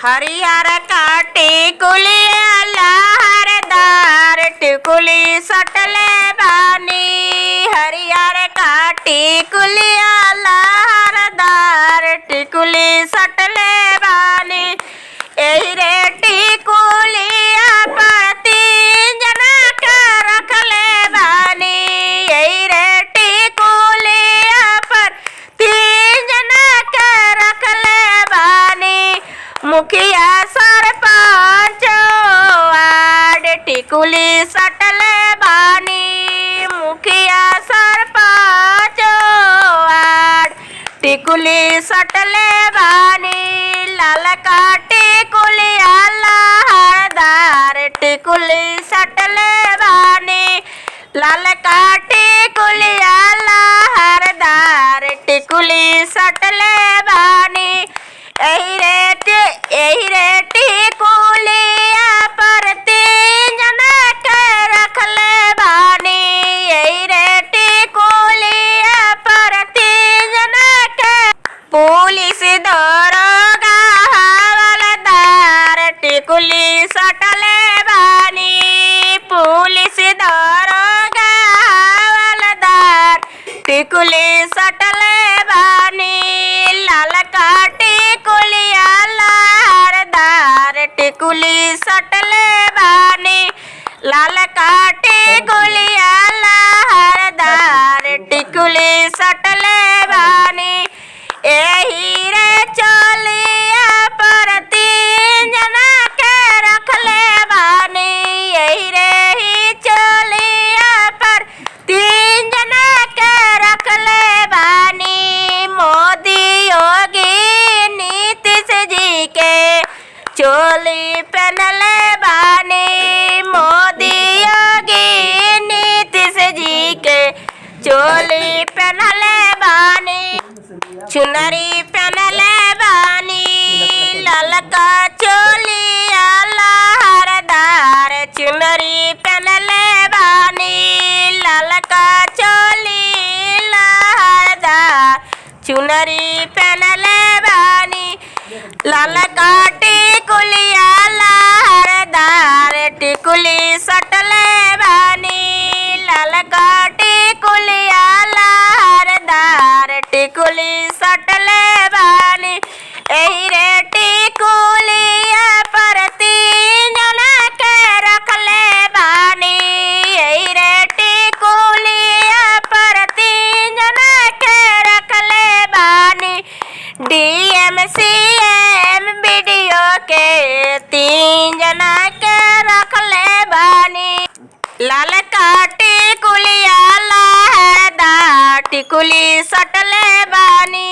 हरियर का टिकुलिया लहरदार टिकुली सटले बानी। हरियर का टिकुलिया लहरदार टिकुली सटले बानी। एही रे टिकुलिया पर तीन जना के रखले बानी। एही रे टिकुलिया पर तीन जना के रखले बानी। मुखिया सरपंच वार्ड टिकुली सटले बानी। मुखिया सरपंच वार्ड टिकुली सटले बानी। लाल का टिकुलिया लहरदार टिकुली सटले बानी। लाल का टिकुलिया लहरदार टिकुली सटले बानी। एही रे टिकुलिया पर तीन जना के रखले बानी। एही रे टिकुलिया पर तीन जना के पुलिस दरोगा हवलदार टिकुली सटले बानी। पुलिस दरोगा हवलदार टिकुली सटले बानी। लाल का टिकुलिया लहरदार टिकुली सटले बानी। लाल का टिकुलिया लहरदार टिकुली सटले बानी। एही रे चोलिया पर तीन जना के रखले बानी। एही रे ही चोलिया पर तीन जना के रखले बानी। मोदी योगी नीतीश जी के चोली पहनले बानी। मोदी योगी नीतीश जी के चोली पहनले बानी। चुनरी पहनले बानी। लाल का चोलिया लहरदार चुनरी पहनले बानी। लाल का चोली लहरदार चुनरी पहनले बानी। लाल का टिकुलिया लहरदार टिकुली सटले बानी। लाल का टिकुलिया लहरदार टिकुली सटले बानी। एही रे टिकुलिया पर तीन जना के रखले बानी। एही रे टिकुलिया पर तीन जना के रखले बानी। डीएम सीएम वीडियो के तीन जना के रखले बानी। लाल का टिकुलिया लहरदार टिकुली सटले बानी।